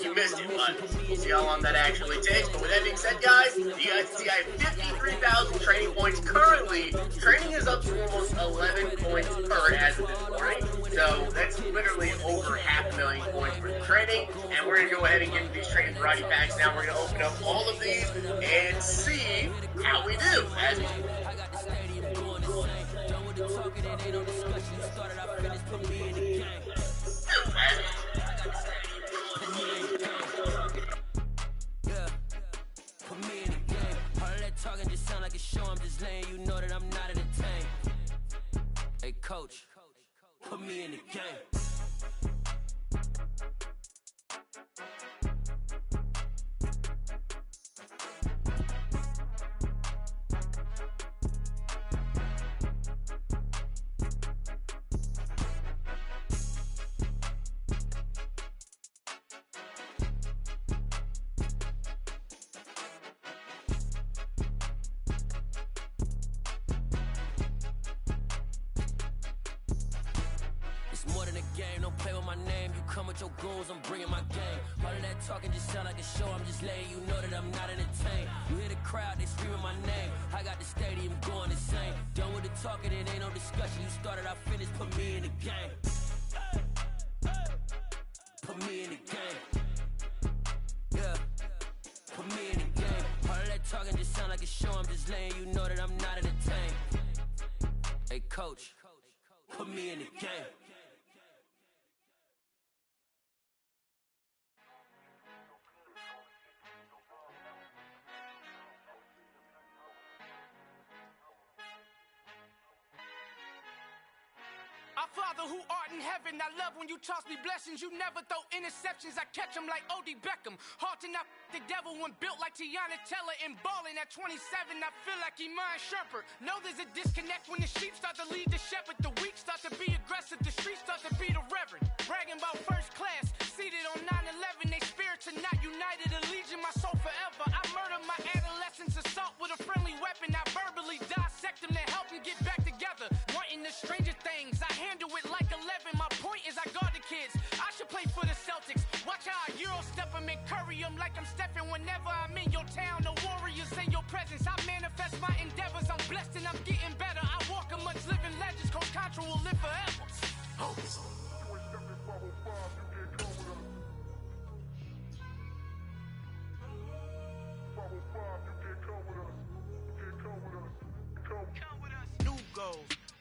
you missed it, but we'll see how long that actually takes. But with that being said, guys, you guys can see I have 53,000 training points currently. Training is up to almost 11 points per as of this morning. So that's literally over 500,000 points for the training. And we're going to go ahead and get into these training variety packs now. We're going to open up all of these and see how we do. Talking just sound like a show, I'm just letting you know that I'm not entertained. Hey coach, put me in the game. It's more than a game, don't play with my name. You come with your goons, I'm bringing my game. All of that talking just sound like a show, I'm just letting you know that I'm not entertained. You hear the crowd, they screaming my name. I got the stadium going insane. Done with the talking, it ain't no discussion. You started, I finished, put me in the game. Put me in the game. Yeah, put me in the game. All of that talking just sound like a show, I'm just letting you know that I'm not entertained. Hey coach, put me in the game. Our Father who art in heaven, I love when you toss me blessings. You never throw interceptions, I catch them like O.D. Beckham. Hard to knock the devil when built like Tiana Teller and balling at 27. I feel like Iman Shumpert. Know there's a disconnect when the sheep start to lead the shepherd. The weak start to be aggressive, the streets start to be the reverend. Bragging about first class, seated on 9/11. They spirits are not united, allegiance my soul forever. I murder my adolescence, assault with a friendly weapon. I verbally dissect them to help them get back together. Wanting the stranger things, I handle it like 11. My point is I guard the kids. I should play for the Celtics. Watch how I Euro step them and curry them like I'm stepping. Whenever I'm in your town, the Warriors in your presence. I manifest my endeavors. I'm blessed and I'm getting better. I walk amongst living legends. Coach Contra will live forever.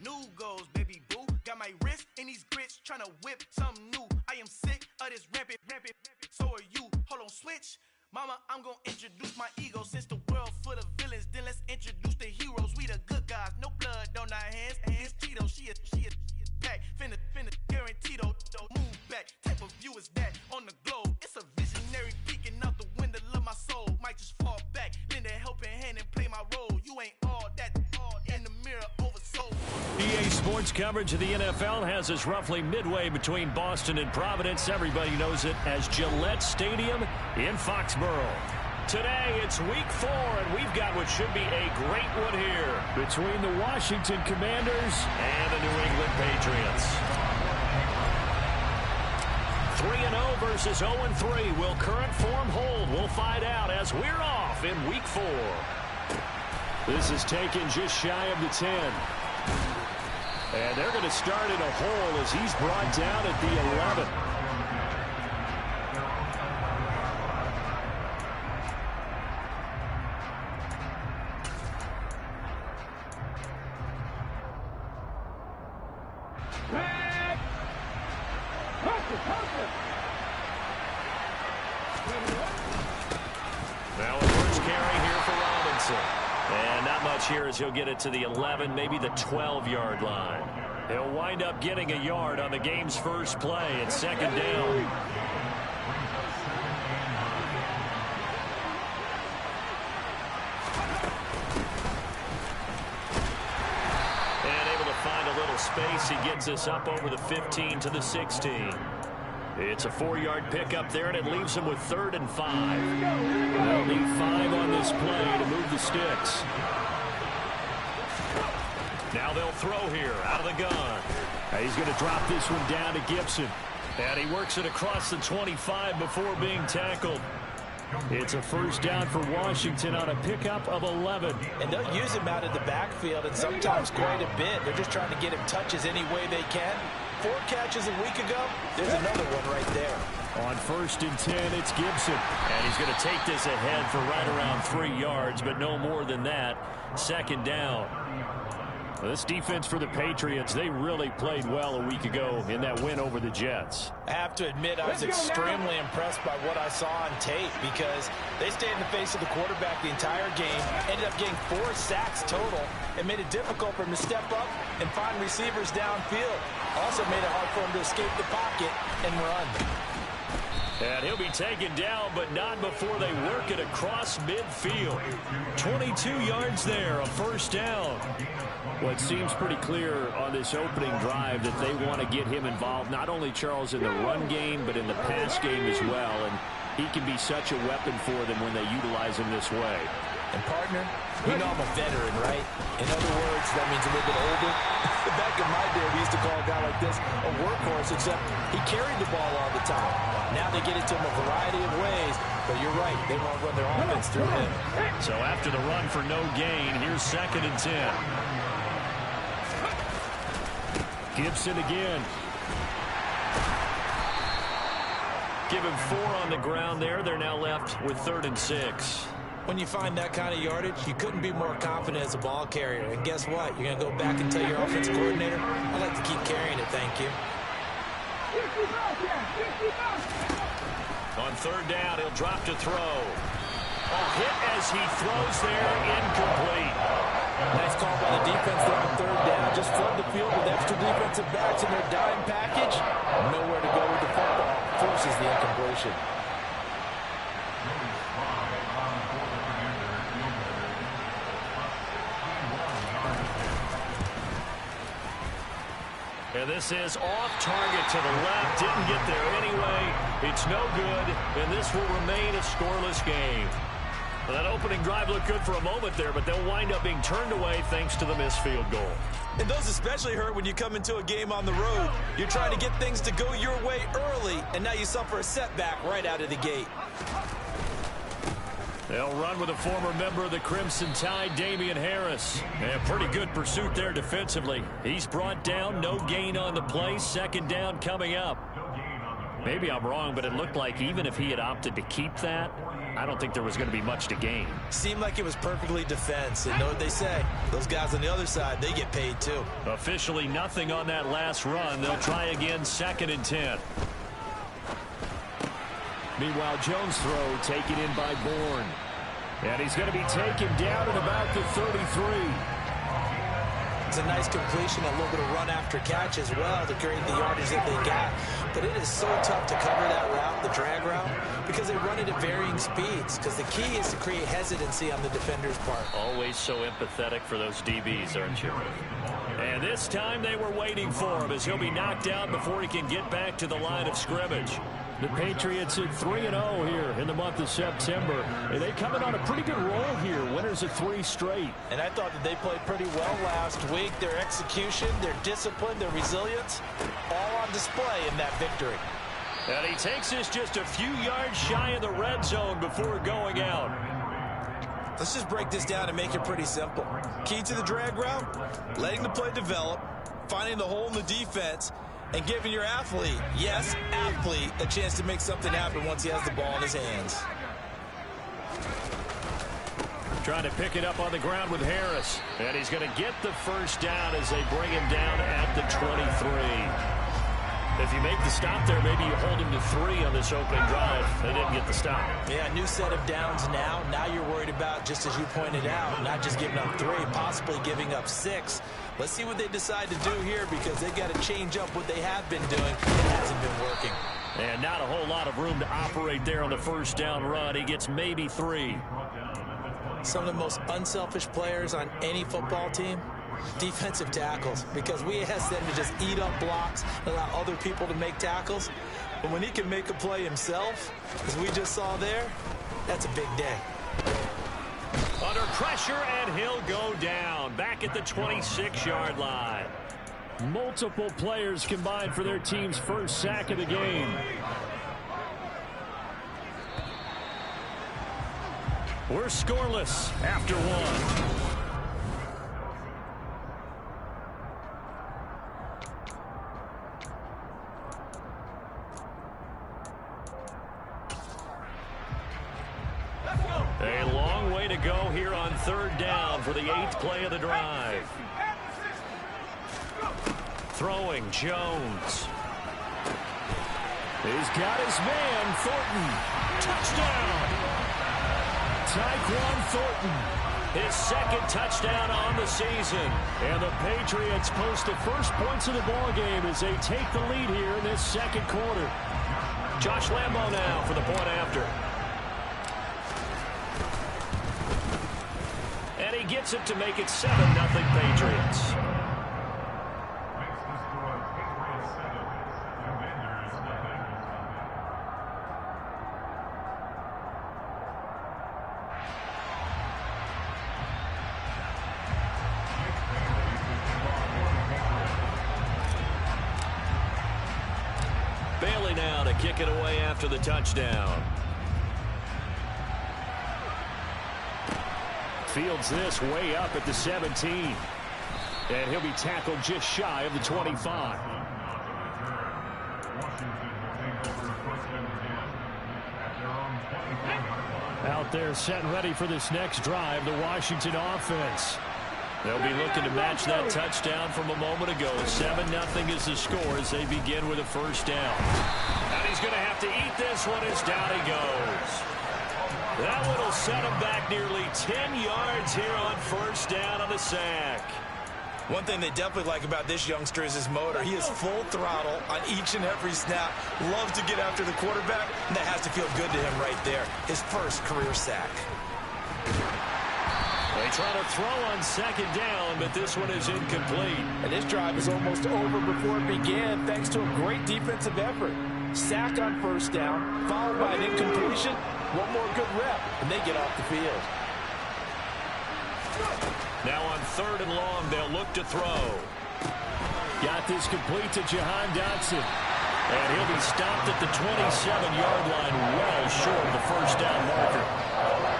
New goals, baby boo. Got my wrist in these grits, tryna whip something new. I am sick of this rampant. So are you. Hold on, switch. Mama, I'm gonna introduce my ego. Since the world full of villains, then let's introduce the heroes. We the good guys, no blood on our hands. Hands Tito, she a pack. Finna guaranteed. Move back. Type of view is that on the globe? It's a visionary peeking out the window of my soul. Might just fall back, lend a helping hand and play my role. You ain't all that in the mirror oversold. EA Sports coverage of the NFL has us roughly midway between Boston and Providence. Everybody knows it as Gillette Stadium in Foxborough. Today, it's week 4, and we've got what should be a great one here between the Washington Commanders and the New England Patriots. 3-0 versus 0-3. Will current form hold? We'll find out as we're off in week 4. This is taken just shy of the 10. And they're going to start in a hole as he's brought down at the 11. Now a first carry here for Robinson. And not much here as he'll get it to the 11, maybe the 12-yard line. He'll wind up getting a yard on the game's first play at second down. And able to find a little space. He gets us up over the 15 to the 16. It's a 4-yard pickup there, and it leaves him with 3rd and 5. They'll need 5 on this play to move the sticks. Now they'll throw here out of the gun. He's going to drop this one down to Gibson. And he works it across the 25 before being tackled. It's a first down for Washington on a pickup of 11. And they'll use him out of the backfield, and sometimes quite a bit. They're just trying to get him touches any way they can. 4 catches a week ago, there's another one right there. On 1st and 10, it's Gibson. And he's going to take this ahead for right around 3 yards, but no more than that. 2nd down. This defense for the Patriots, they really played well a week ago in that win over the Jets. I have to admit, I was extremely impressed by what I saw on tape because they stayed in the face of the quarterback the entire game, ended up getting 4 sacks total, and made it difficult for him to step up and find receivers downfield. Also made it hard for him to escape the pocket and run. And he'll be taken down, but not before they work it across midfield. 22 yards there, a first down. Well, it seems pretty clear on this opening drive that they want to get him involved, not only, Charles, in the run game, but in the pass game as well. And he can be such a weapon for them when they utilize him this way. And, partner, you know I'm a veteran, right? In other words, that means a little bit older. Back in my day, we used to call a guy like this a workhorse, except he carried the ball all the time. Now they get it to him a variety of ways, but you're right, they want to run their offense through him. So after the run for no gain, here's 2nd and 10. Gibson again. Give him 4 on the ground there. They're now left with 3rd and 6. When you find that kind of yardage, you couldn't be more confident as a ball carrier. And guess what? You're going to go back and tell your offensive coordinator, I'd like to keep carrying it, thank you. On 3rd down, he'll drop to throw. A hit as he throws there, incomplete. Nice call by the defense there on 3rd down. Just flood the field with extra defensive backs in their dime package. Nowhere to go with the football. Forces the incompletion. And this is off target to the left. Didn't get there anyway. It's no good, and this will remain a scoreless game. Well, that opening drive looked good for a moment there, but they'll wind up being turned away thanks to the missed field goal. And those especially hurt when you come into a game on the road. You're trying to get things to go your way early, and now you suffer a setback right out of the gate. They'll run with a former member of the Crimson Tide, Damian Harris. And pretty good pursuit there defensively. He's brought down, no gain on the play. 2nd down coming up. Maybe I'm wrong, but it looked like even if he had opted to keep that, I don't think there was going to be much to gain. Seemed like it was perfectly defense. And know what they say? Those guys on the other side, they get paid too. Officially nothing on that last run. They'll try again, 2nd and 10. Meanwhile, Jones' throw taken in by Bourne. And he's going to be taken down at about the 33. It's a nice completion, a little bit of run after catch as well to create the yardage that they got. But it is so tough to cover that route, the drag route, because they run it at varying speeds. Because the key is to create hesitancy on the defender's part. Always so empathetic for those DBs, aren't you? And this time they were waiting for him as he'll be knocked out before he can get back to the line of scrimmage. The Patriots at 3-0 here in the month of September. And they come in on a pretty good roll here. Winners of 3 straight. And I thought that they played pretty well last week. Their execution, their discipline, their resilience, all on display in that victory. And he takes this just a few yards shy of the red zone before going out. Let's just break this down and make it pretty simple. Key to the drag route, letting the play develop, finding the hole in the defense, and giving your athlete, yes, athlete, a chance to make something happen once he has the ball in his hands. Trying to pick it up on the ground with Harris. And he's going to get the first down as they bring him down at the 23. If you make the stop there, maybe you hold him to 3 on this opening drive. They didn't get the stop. Yeah, new set of downs now. Now you're worried about, just as you pointed out, not just giving up 3, possibly giving up 6. Let's see what they decide to do here because they've got to change up what they have been doing. It hasn't been working. And not a whole lot of room to operate there on the first down run. He gets maybe 3. Some of the most unselfish players on any football team, defensive tackles, because we ask them to just eat up blocks and allow other people to make tackles. But when he can make a play himself, as we just saw there, that's a big day. Under pressure, and he'll go down back at the 26-yard line. Multiple players combined for their team's first sack of the game. We're scoreless after one. A long way to go here on third down for the 8th play of the drive. Throwing Jones. He's got his man, Thornton. Touchdown! Tyquan Thornton, his second touchdown on the season. And the Patriots post the first points of the ball game as they take the lead here in this second quarter. Josh Lambo now for the point after. And he gets it to make it 7-0 Patriots. Bailey now to kick it away after the touchdown. Fields this way up at the 17. And he'll be tackled just shy of the 25. Out there set and ready for this next drive, the Washington offense. They'll be looking to match that touchdown from a moment ago. 7-0 is the score as they begin with a first down. And he's going to have to eat this one as down he goes. That one will set him back nearly 10 yards here on first down on the sack. One thing they definitely like about this youngster is his motor. He is full throttle on each and every snap. Loves to get after the quarterback, and that has to feel good to him right there. His first career sack. They try to throw on second down, but this one is incomplete. And this drive is almost over before it began, thanks to a great defensive effort. Sack on first down, followed by an incompletion. One more good rep, and they get off the field. Now on third and long, they'll look to throw. Got this complete to Jahan Dotson. And he'll be stopped at the 27-yard line, well short of the first down marker.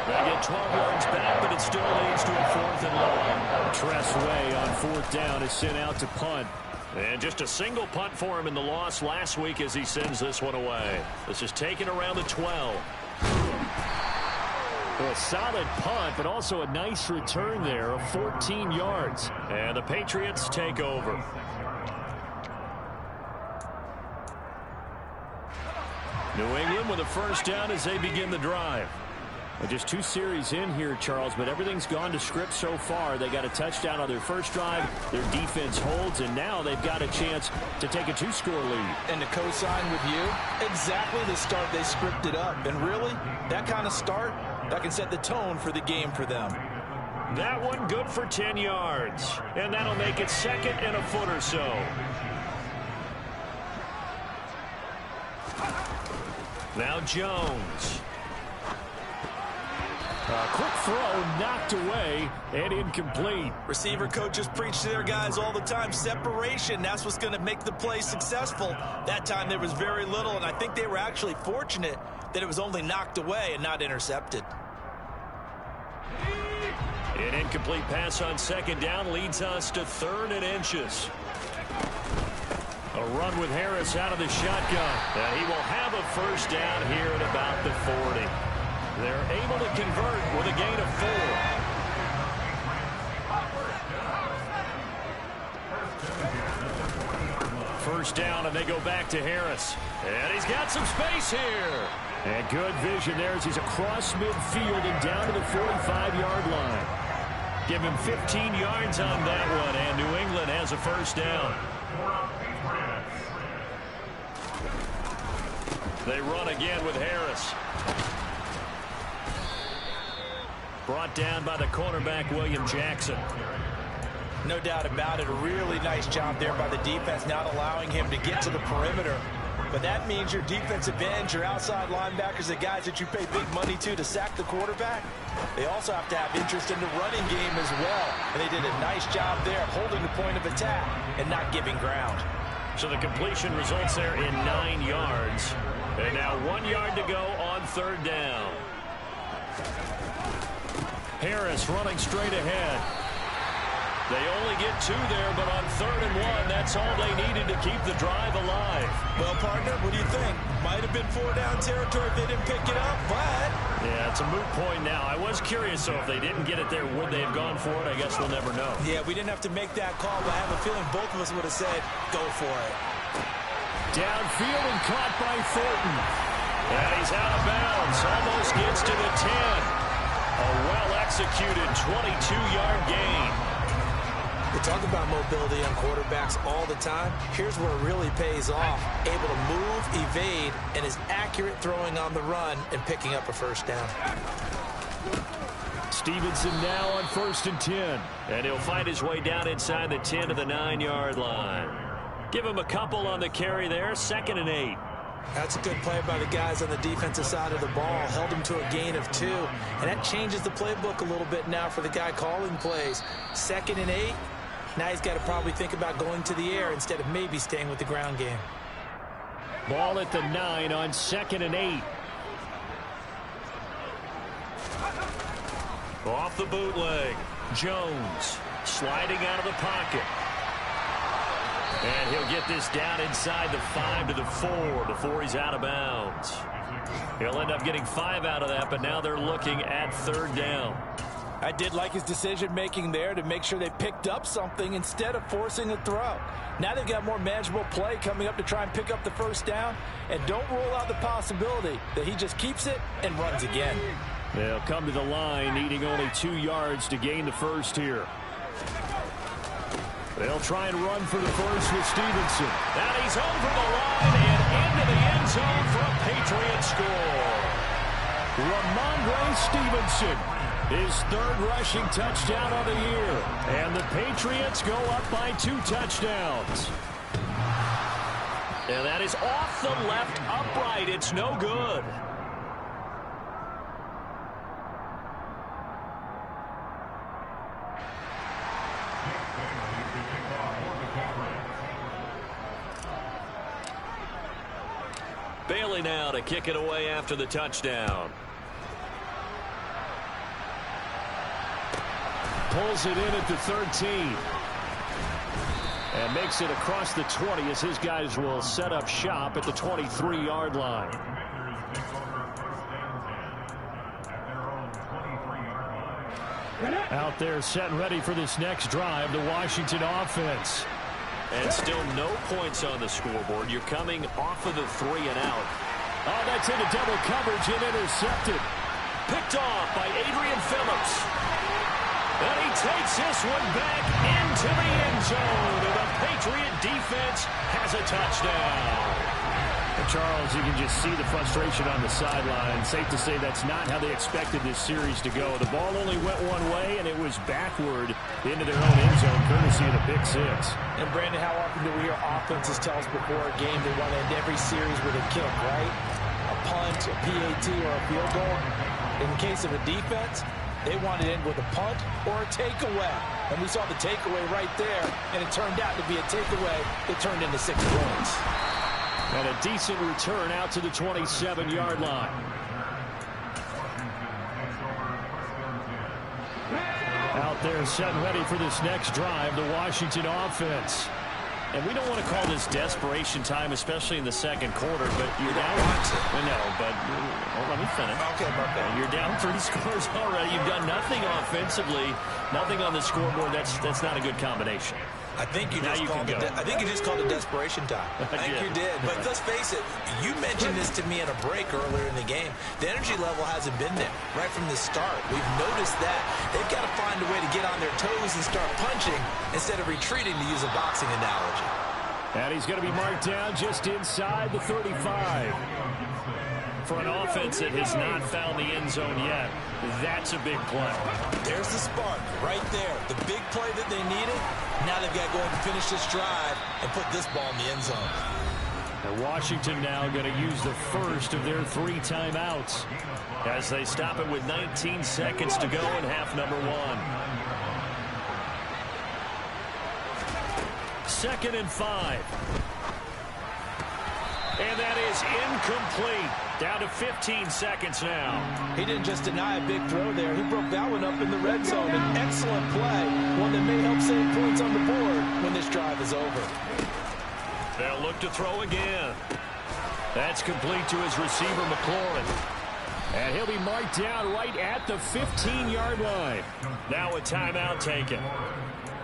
They get 12 yards back, but it still leads to a 4th and long. Tress Way on 4th down is sent out to punt. And just a single punt for him in the loss last week as he sends this one away. This is taken around the 12. A solid punt, but also a nice return there of 14 yards. And the Patriots take over. New England with a first down as they begin the drive. Just 2 series in here, Charles, but everything's gone to script so far. They got a touchdown on their first drive. Their defense holds, and now they've got a chance to take a 2-score lead. And to co-sign with you, exactly the start they scripted up. And really, that kind of start, that can set the tone for the game for them. That one good for 10 yards. And that'll make it 2nd and a foot or so. Now Jones. A quick throw knocked away and incomplete. Receiver coaches preach to their guys all the time. Separation, that's what's going to make the play successful. That time there was very little, and I think they were actually fortunate that it was only knocked away and not intercepted. An incomplete pass on second down leads us to 3rd and inches. A run with Harris out of the shotgun. He will have a first down here at about the 40. They're able to convert with a gain of 4. First down, and they go back to Harris. And he's got some space here. And good vision there as he's across midfield and down to the 45-yard line. Give him 15 yards on that one, and New England has a first down. They run again with Harris. Brought down by the cornerback, William Jackson. No doubt about it. A really nice job there by the defense, not allowing him to get to the perimeter. but that means your defensive ends, your outside linebackers, the guys that you pay big money to sack the quarterback, they also have to have interest in the running game as well. And they did a nice job there of holding the point of attack and not giving ground. So the completion results there in 9 yards. And now 1 yard to go on third down. Harris running straight ahead. They only get 2 there, but on 3rd and 1, that's all they needed to keep the drive alive. Well, partner, what do you think? Might have been 4-down territory if they didn't pick it up, but... Yeah, it's a moot point now. I was curious, so if they didn't get it there, would they have gone for it? I guess we'll never know. Yeah, we didn't have to make that call, but I have a feeling both of us would have said, go for it. Downfield and caught by Thornton. And he's out of bounds. Almost gets to the 10. A well-executed 22-yard gain. We talk about mobility on quarterbacks all the time. Here's where it really pays off. Able to move, evade, and is accurate throwing on the run and picking up a first down. Stevenson now on 1st and 10. And he'll find his way down inside the 10 to the 9-yard line. Give him a couple on the carry there. 2nd and 8. That's a good play by the guys on the defensive side of the ball. Held him to a gain of 2. And that changes the playbook a little bit now for the guy calling plays. 2nd and 8. Now he's got to probably think about going to the air instead of maybe staying with the ground game. Ball at the 9 on 2nd and 8. Off the bootleg. Jones sliding out of the pocket. And he'll get this down inside the 5 to the 4 before he's out of bounds. He'll end up getting 5 out of that, but now they're looking at 3rd down. I did like his decision-making there to make sure they picked up something instead of forcing a throw. Now they've got more manageable play coming up to try and pick up the first down. And don't rule out the possibility that he just keeps it and runs again. They'll come to the line needing only 2 yards to gain the first here. They'll try and run for the first with Stevenson. And he's over the line and into the end zone for a Patriot score. Ramondre Stevenson, his 3rd rushing touchdown of the year. And the Patriots go up by 2 touchdowns. And that is off the left upright. It's no good. Bailey now to kick it away after the touchdown. Pulls it in at the 13. And makes it across the 20 as his guys will set up shop at the 23-yard line. Out there set and ready for this next drive, the Washington offense. And still no points on the scoreboard. You're coming off of the 3 and out. Oh, that's into double coverage and intercepted. Picked off by Adrian Phillips. And he takes this one back into the end zone. And the Patriot defense has a touchdown. And Charles, you can just see the frustration on the sideline. Safe to say that's not how they expected this series to go. The ball only went one way, and it was backward into their own end zone, courtesy of the pick 6. And, Brandon, how often do we hear offenses tell us before a game they want to end every series with a kick, right? A punt, a PAT, or a field goal. In the case of a defense, they want to end with a punt or a takeaway. And we saw the takeaway right there, and it turned out to be a takeaway that turned into 6 points. And a decent return out to the 27-yard line. Out there set and ready for this next drive, the Washington offense. And we don't want to call this desperation time, especially in the second quarter, but you're down. Let me finish. Okay. You're down 3 scores already. You've done nothing offensively, nothing on the scoreboard. That's not a good combination. I think you just called it desperation time. I think you did. But let's face it, you mentioned this to me in a break earlier in the game. The energy level hasn't been there right from the start. We've noticed that. They've got to find a way to get on their toes and start punching instead of retreating, to use a boxing analogy. And he's going to be marked down just inside the 35. For an offense that has not found the end zone yet, that's a big play. There's the spark right there. The big play that they needed. Now they've got to go and finish this drive and put this ball in the end zone. And Washington now going to use the first of their 3 timeouts as they stop it with 19 seconds to go in half number 1. 2nd and 5. And that is incomplete. Down to 15 seconds now. He didn't just deny a big throw there. He broke that one up in the red zone. An excellent play. One that may help save points on the board when this drive is over. They'll look to throw again. That's complete to his receiver, McLaurin. And he'll be marked down right at the 15-yard line. Now a timeout taken.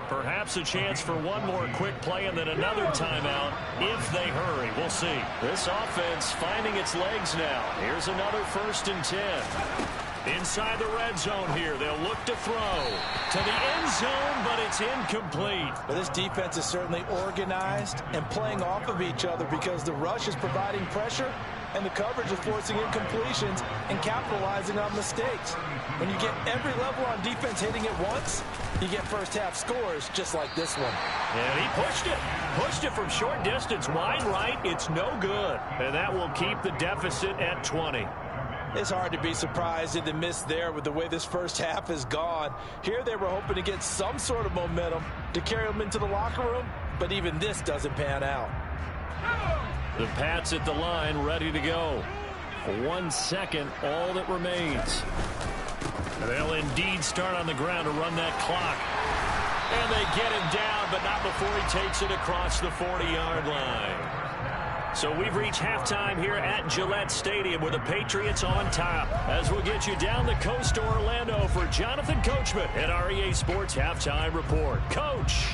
Perhaps a chance for one more quick play and then another timeout if they hurry. We'll see. This offense finding its legs now. Here's another 1st and 10. Inside the red zone here. They'll look to throw to the end zone, but it's incomplete. But this defense is certainly organized and playing off of each other because the rush is providing pressure and the coverage is forcing incompletions and capitalizing on mistakes. When you get every level on defense hitting it once, you get first-half scores just like this one. And he pushed it. Pushed it from short distance wide right. It's no good. And that will keep the deficit at 20. It's hard to be surprised at the miss there with the way this first half has gone. Here they were hoping to get some sort of momentum to carry them into the locker room, but even this doesn't pan out. The Pats at the line ready to go. 1 second, all that remains. They'll indeed start on the ground to run that clock. And they get him down, but not before he takes it across the 40-yard line. So we've reached halftime here at Gillette Stadium with the Patriots on top. As we'll get you down the coast to Orlando for Jonathan Coachman at REA Sports Halftime Report. Coach.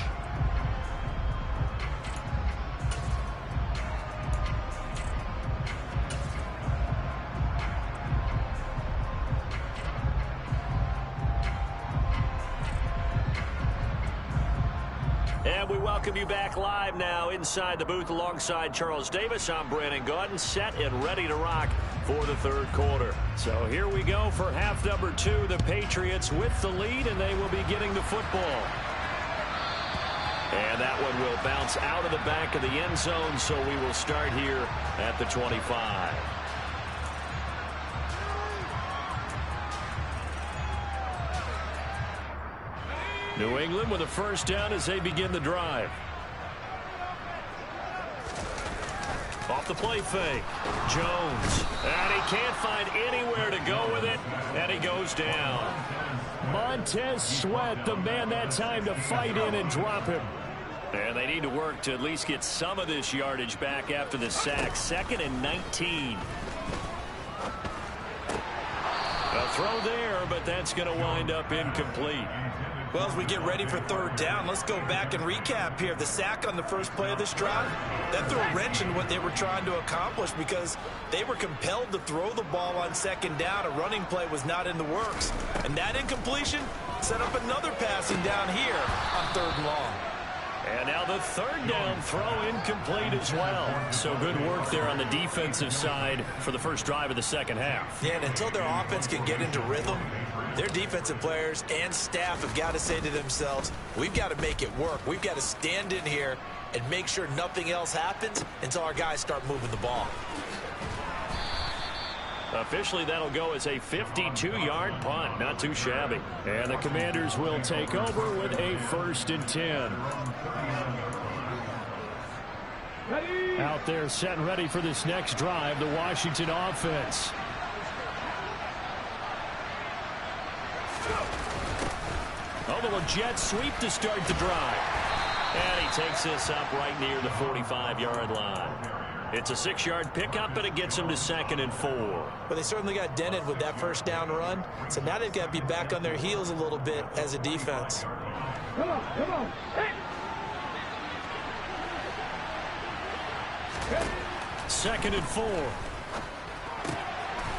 And we welcome you back live now inside the booth alongside Charles Davis. I'm Brandon Gaudin, set and ready to rock for the 3rd quarter. So here we go for half number 2. The Patriots with the lead, and they will be getting the football. And that one will bounce out of the back of the end zone, so we will start here at the 25. New England with a first down as they begin the drive. Off the play fake. Jones. And he can't find anywhere to go with it. And he goes down. Montez Sweat, the man that time to fight in and drop him. And they need to work to at least get some of this yardage back after the sack. 2nd and 19. A throw there, but that's going to wind up incomplete. Well, as we get ready for 3rd down, let's go back and recap here. The sack on the first play of this drive, that threw a wrench in what they were trying to accomplish because they were compelled to throw the ball on 2nd down. A running play was not in the works. And that incompletion set up another passing down here on 3rd and long. And now the 3rd down throw incomplete as well. So good work there on the defensive side for the first drive of the 2nd half. Yeah, and until their offense can get into rhythm, their defensive players and staff have got to say to themselves, we've got to make it work. We've got to stand in here and make sure nothing else happens until our guys start moving the ball. Officially, that'll go as a 52-yard punt. Not too shabby. And the Commanders will take over with a 1st and 10. Out there set and ready for this next drive, the Washington offense. Oh, the jet sweep to start the drive. And he takes this up right near the 45-yard line. It's a 6-yard pickup, but it gets him to 2nd and 4. But they certainly got dented with that first down run. So now they've got to be back on their heels a little bit as a defense. Come on. Hey. 2nd and 4.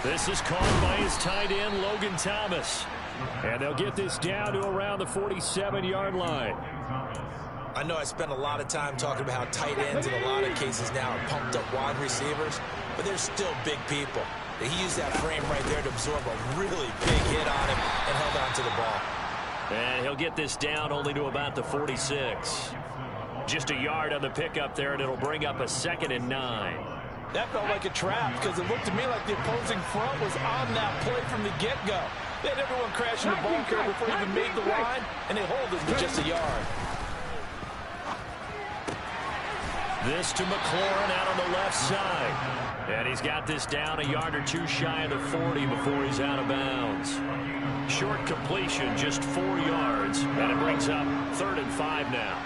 This is caught by his tight end, Logan Thomas. And they'll get this down to around the 47-yard line. I know I spent a lot of time talking about how tight ends in a lot of cases now are pumped up wide receivers, but they're still big people. He used that frame right there to absorb a really big hit on him and held on to the ball. And he'll get this down only to about the 46. Just a yard on the pickup there, and it'll bring up a 2nd and 9. That felt like a trap because it looked to me like the opposing front was on that play from the get-go. They had everyone crashing the ball carrier before he even made the line, and they hold it to just a yard. This to McLaurin out on the left side. And he's got this down a yard or two shy of the 40 before he's out of bounds. Short completion, just 4 yards, and it brings up 3rd and 5 now.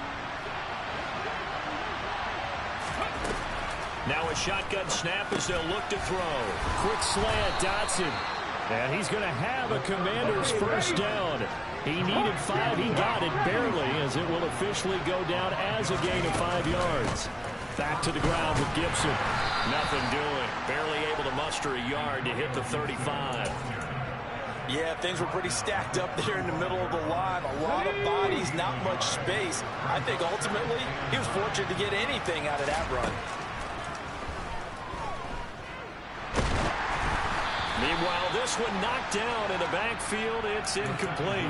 Now a shotgun snap as they'll look to throw. Quick slant, Dotson. And he's going to have a Commanders first down. He needed 5. He got it barely, as it will officially go down as a gain of 5 yards. Back to the ground with Gibson. Nothing doing. Barely able to muster a yard to hit the 35. Yeah, things were pretty stacked up there in the middle of the line. A lot of bodies, not much space. I think ultimately he was fortunate to get anything out of that run. Meanwhile, this one knocked down in the backfield. It's incomplete.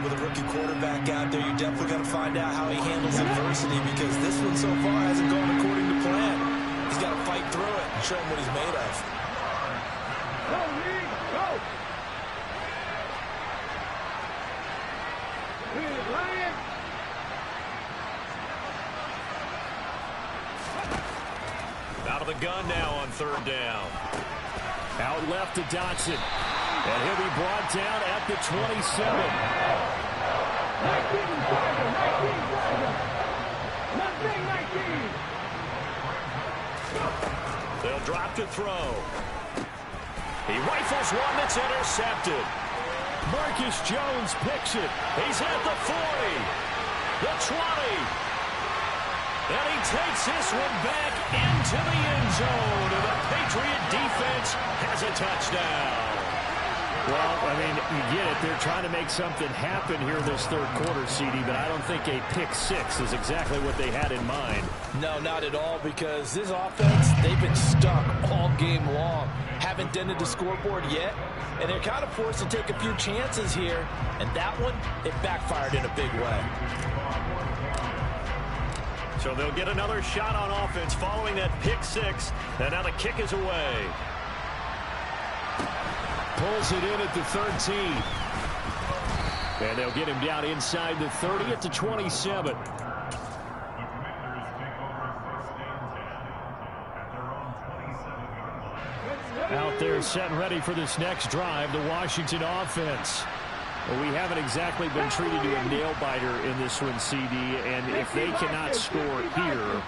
With a rookie quarterback out there, you definitely got to find out how he handles adversity, because this one so far hasn't gone according to plan. He's got to fight through it and show him what he's made of. Go, Reed, go! Reed, Ryan! Out of the gun now on 3rd down. Out left to Dotson. And he'll be brought down at the 27. 19. They'll drop to throw. He rifles one that's intercepted. Marcus Jones picks it. He's at the 40. The 20. And he takes this one back into the end zone. And the Patriot defense has a touchdown. Well, I mean, you get it. They're trying to make something happen here in this 3rd quarter, CD, but I don't think a pick 6 is exactly what they had in mind. No, not at all, because this offense, they've been stuck all game long. Haven't dented the scoreboard yet, and they're kind of forced to take a few chances here. And that one, it backfired in a big way. So they'll get another shot on offense following that pick 6. And now the kick is away. Pulls it in at the 13. And they'll get him down inside the 30 at the 27. Out there set and ready for this next drive, the Washington offense. Well, we haven't exactly been treated to a nail-biter in this one, CD, and if they cannot score here,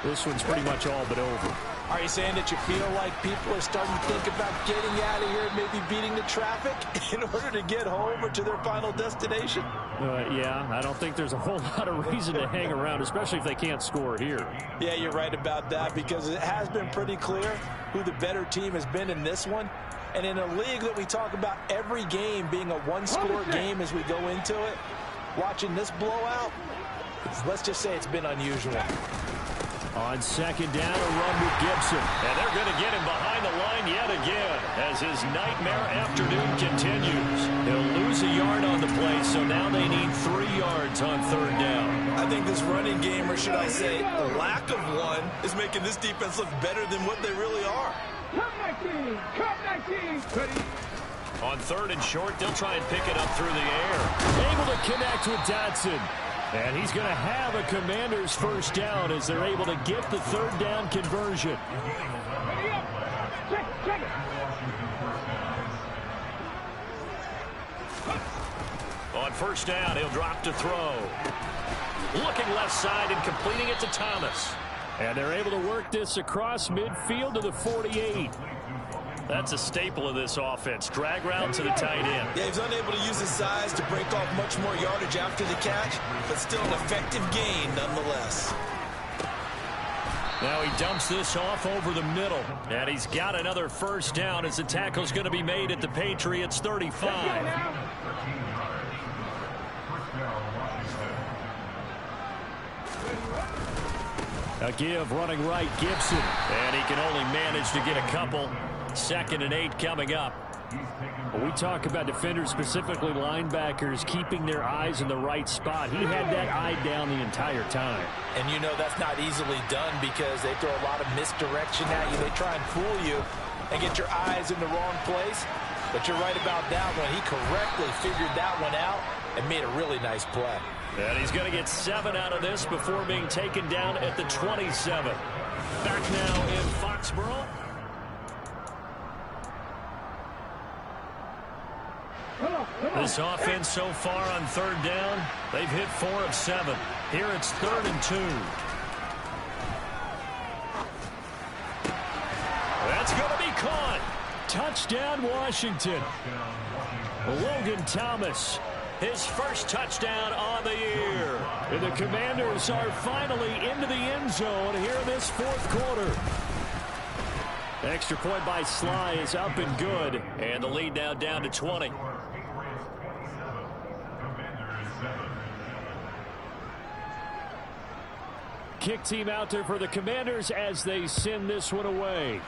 this one's pretty much all but over. Are you saying that you feel like people are starting to think about getting out of here and maybe beating the traffic in order to get home or to their final destination? Yeah, I don't think there's a whole lot of reason to hang around, especially if they can't score here. Yeah, you're right about that, because it has been pretty clear who the better team has been in this one. And in a league that we talk about every game being a one-score game as we go into it, watching this blowout, let's just say it's been unusual. On 2nd down, a run with Gibson. And they're going to get him behind the line yet again as his nightmare afternoon continues. He'll lose a yard on the play, so now they need 3 yards on 3rd down. I think this running game, or should I say the lack of one, is making this defense look better than what they really are. Come 19! Come 19! Ready? On 3rd and short, they'll try and pick it up through the air. Able to connect with Dotson. And he's going to have a Commanders first down as they're able to get the 3rd down conversion. Ready up! Check it! On 1st down, he'll drop to throw. Looking left side and completing it to Thomas. And they're able to work this across midfield to the 48. That's a staple of this offense. Drag route to the tight end. Yeah, he's unable to use his size to break off much more yardage after the catch, but still an effective gain nonetheless. Now he dumps this off over the middle. And he's got another first down as the tackle's going to be made at the Patriots 35. A give running right, Gibson. And he can only manage to get a couple. 2nd and 8 coming up. We talk about defenders, specifically linebackers, keeping their eyes in the right spot. He had that eye down the entire time. And you know that's not easily done because they throw a lot of misdirection at you. They try and fool you and get your eyes in the wrong place. But you're right about that one. He correctly figured that one out and made a really nice play. And he's going to get 7 out of this before being taken down at the 27. Back now in Foxborough. This offense so far on 3rd down, they've hit 4 of 7. Here it's 3rd and 2. That's going to be caught. Touchdown, Washington. Logan Thomas, his first touchdown on the year. And the Commanders are finally into the end zone here in this 4th quarter. Extra point by Sly is up and good. And the lead now down to 20. Kick team out there for the Commanders as they send this one away.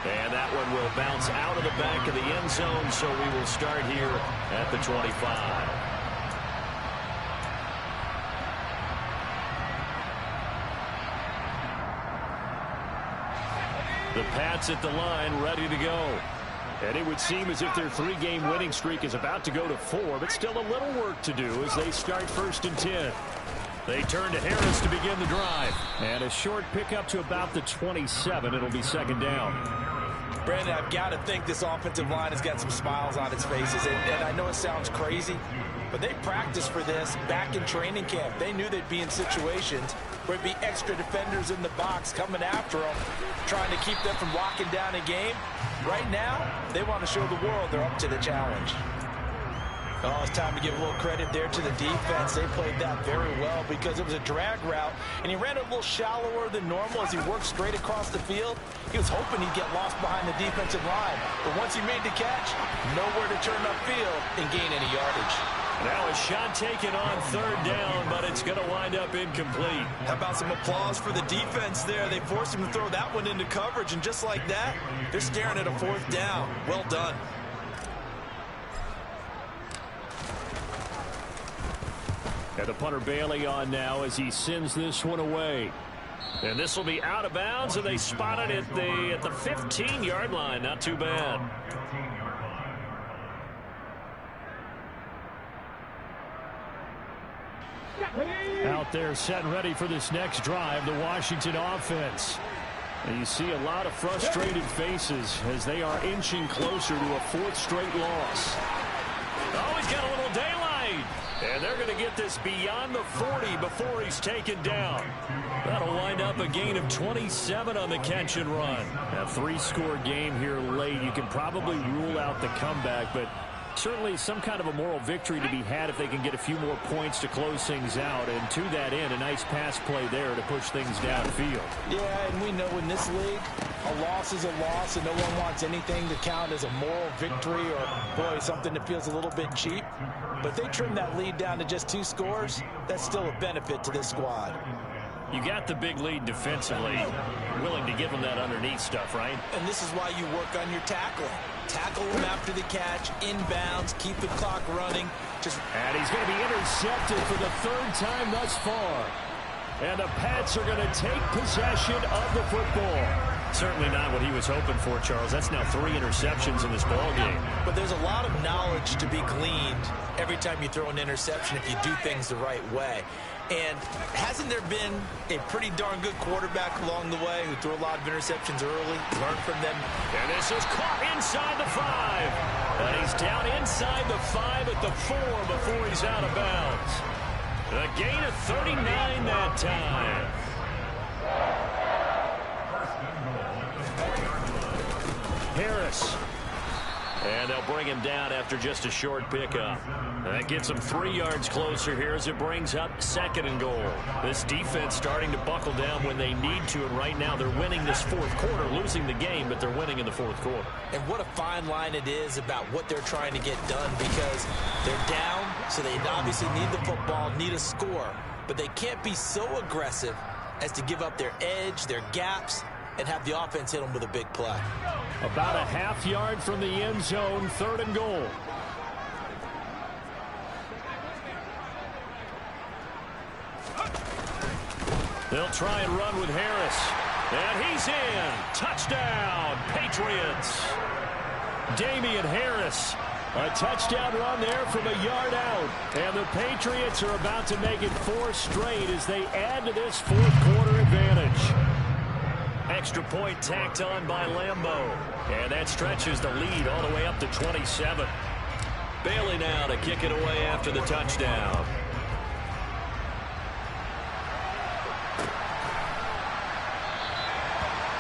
And that one will bounce out of the back of the end zone, so we will start here at the 25. The Pats at the line, ready to go. And it would seem as if their 3-game winning streak is about to go to 4, but still a little work to do as they start 1st and 10. They turn to Harris to begin the drive. And a short pickup to about the 27. It'll be 2nd down. Brandon, I've got to think this offensive line has got some smiles on its faces. And I know it sounds crazy, but they practiced for this back in training camp. They knew they'd be in situations where it'd be extra defenders in the box coming after them, trying to keep them from locking down a game. Right now, they want to show the world they're up to the challenge. Oh, it's time to give a little credit there to the defense. They played that very well because it was a drag route, and he ran it a little shallower than normal as he worked straight across the field. He was hoping he'd get lost behind the defensive line, but once he made the catch, nowhere to turn upfield and gain any yardage. Now a shot taken on 3rd down, but it's going to wind up incomplete. How about some applause for the defense there? They forced him to throw that one into coverage, and just like that, they're staring at a 4th down. Well done. And the punter Bailey on now as he sends this one away. And this will be out of bounds, and they spot it at the 15-yard line. Not too bad. Out there set and ready for this next drive, the Washington offense. And you see a lot of frustrated faces as they are inching closer to a 4th straight loss. Oh, he's got a little daylight. And they're going to get this beyond the 40 before he's taken down. That'll wind up a gain of 27 on the catch and run. A 3-score game here late. You can probably rule out the comeback, but certainly some kind of a moral victory to be had if they can get a few more points to close things out. And to that end, a nice pass play there to push things downfield. Yeah, and we know in this league, a loss is a loss, and no one wants anything to count as a moral victory or, boy, something that feels a little bit cheap. But they trim that lead down to just 2 scores. That's still a benefit to this squad. You got the big lead defensively. Willing to give them that underneath stuff, right? And this is why you work on your tackling. Tackle him after the catch, inbounds, keep the clock running. And he's going to be intercepted for the 3rd time thus far. And the Pats are going to take possession of the football. Certainly not what he was hoping for, Charles. That's now 3 interceptions in this ball game. But there's a lot of knowledge to be gleaned every time you throw an interception if you do things the right way. And hasn't there been a pretty darn good quarterback along the way who threw a lot of interceptions early, learned from them? And this is caught inside the 5. And he's down inside the 5 at the 4 before he's out of bounds. A gain of 39 that time. Harris. And they'll bring him down after just a short pickup. That gets him 3 yards closer here as it brings up 2nd and goal. This defense starting to buckle down when they need to, and right now they're winning this 4th quarter, losing the game, but they're winning in the 4th quarter. And what a fine line it is about what they're trying to get done, because they're down, so they obviously need the football, need a score, but they can't be so aggressive as to give up their edge, their gaps, and have the offense hit them with a big play. About a half yard from the end zone, 3rd and goal. They'll try and run with Harris. And he's in. Touchdown, Patriots. Damian Harris. A touchdown run there from a yard out. And the Patriots are about to make it 4 straight as they add to this 4th quarter advantage. Extra point tacked on by Lambeau. And that stretches the lead all the way up to 27. Bailey now to kick it away after the touchdown.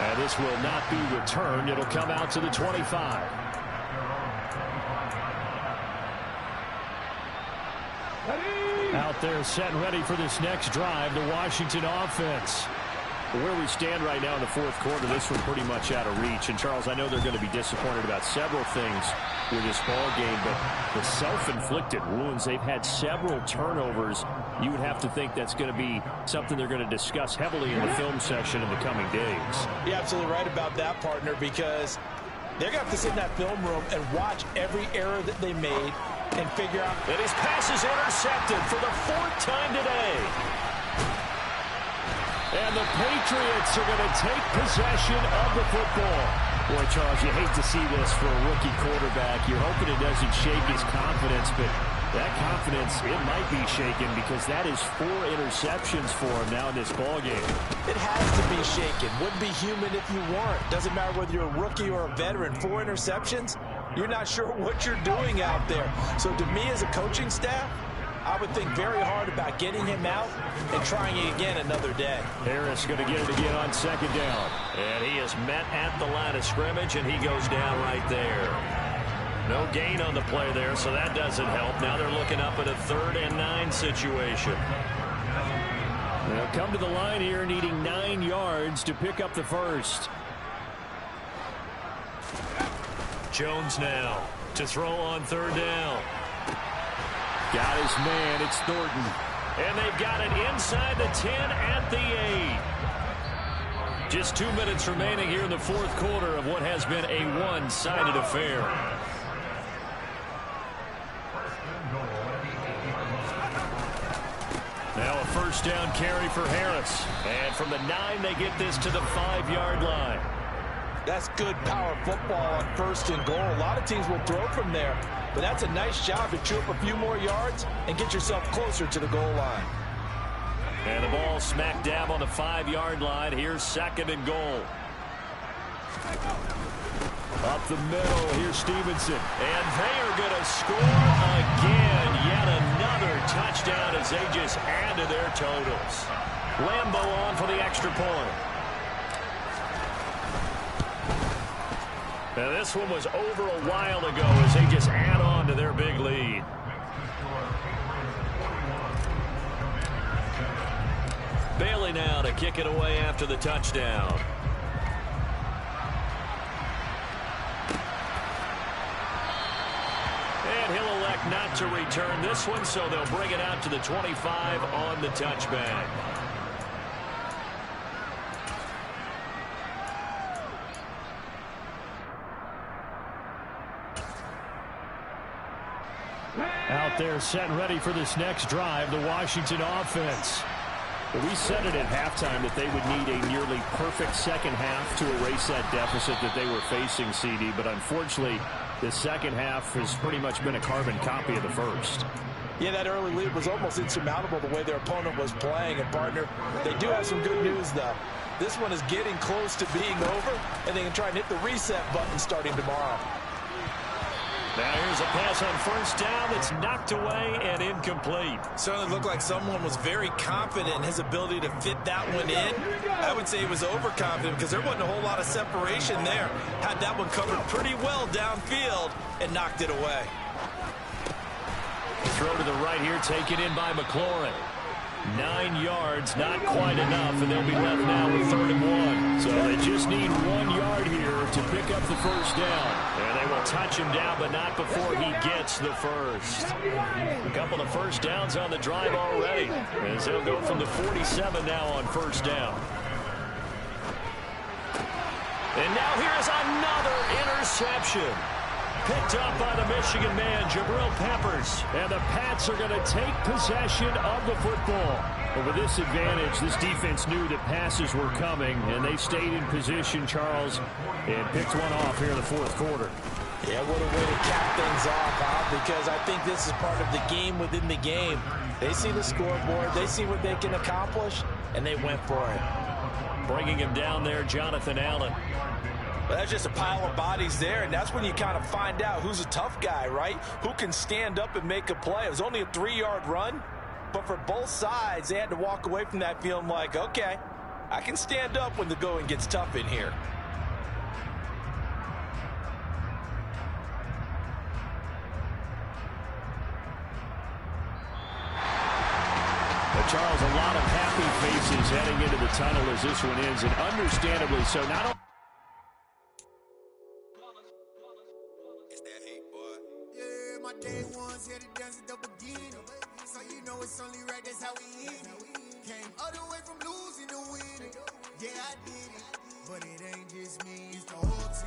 And this will not be returned. It'll come out to the 25. Out there set and ready for this next drive, the Washington offense. Where we stand right now in the 4th quarter, this one pretty much out of reach. And, Charles, I know they're going to be disappointed about several things with this ball game, but the self-inflicted wounds, they've had several turnovers. You would have to think that's going to be something they're going to discuss heavily in the film session in the coming days. You're absolutely right about that, partner, because they're going to have to sit in that film room and watch every error that they made and figure out. And his pass is intercepted for the 4th time today. And the Patriots are going to take possession of the football. Boy, Charles, you hate to see this for a rookie quarterback. You're hoping it doesn't shake his confidence, but that confidence, it might be shaken because that is 4 interceptions for him now in this ballgame. It has to be shaken. Wouldn't be human if you weren't. Doesn't matter whether you're a rookie or a veteran. 4 interceptions, you're not sure what you're doing out there. So to me as a coaching staff, I would think very hard about getting him out and trying it again another day. Harris going to get it again on 2nd down. And he is met at the line of scrimmage, and he goes down right there. No gain on the play there, so that doesn't help. Now they're looking up at a 3rd and 9 situation. They'll come to the line here needing 9 yards to pick up the first. Jones now to throw on 3rd down. Got his man, it's Thornton. And they've got it inside the 10 at the 8. Just 2 minutes remaining here in the 4th quarter of what has been a one-sided affair. Now a 1st down carry for Harris. And from the 9, they get this to the 5-yard line. That's good power football on 1st and goal. A lot of teams will throw from there. But that's a nice job to chew up a few more yards and get yourself closer to the goal line. And the ball smack dab on the 5-yard line. Here's 2nd and goal. Up the middle, here's Stevenson. And they are going to score again. Yet another touchdown as they just add to their totals. Lambeau on for the extra point. Now this one was over a while ago as they just add on to their big lead. Bailey now to kick it away after the touchdown. And he'll elect not to return this one, so they'll bring it out to the 25 on the touchback. Out there set and ready for this next drive, the Washington offense. We said it at halftime that they would need a nearly perfect second half to erase that deficit that they were facing, CD, but unfortunately the second half has pretty much been a carbon copy of the first. Yeah, that early lead was almost insurmountable the way their opponent was playing. And, partner, they do have some good news, though. This one is getting close to being over, and they can try and hit the reset button starting tomorrow. Now here's a pass on 1st down that's knocked away and incomplete. Certainly looked like someone was very confident in his ability to fit that one in. I would say he was overconfident because there wasn't a whole lot of separation there. Had that one covered pretty well downfield and knocked it away. Throw to the right here, taken in by McLaurin. 9 yards, not quite enough, and they'll be left now with 3rd and 1. So they just need 1 yard here to pick up the 1st down. And they will touch him down, but not before he gets the first. A couple of 1st downs on the drive already, as they'll go from the 47 now on 1st down. And now here's another interception. Picked up by the Michigan man, Jabril Peppers. And the Pats are going to take possession of the football. But with this advantage, this defense knew that passes were coming, and they stayed in position, Charles, and picked one off here in the fourth quarter. Yeah, what a way to cap things off, huh? Because I think this is part of the game within the game. They see the scoreboard, they see what they can accomplish, and they went for it. Bringing him down there, Jonathan Allen. Well, that's just a pile of bodies there, and that's when you kind of find out who's a tough guy, right? Who can stand up and make a play. It was only a 3-yard run, but for both sides, they had to walk away from that feeling like, okay, I can stand up when the going gets tough in here. Charles, a lot of happy faces heading into the tunnel as this one ends, and understandably so. Not only yeah, my day ones here to dance at the beginning, so you know it's only right, that's how we end it. Came all the way from losing to winning, yeah I did it, but it ain't just me, it's the whole team.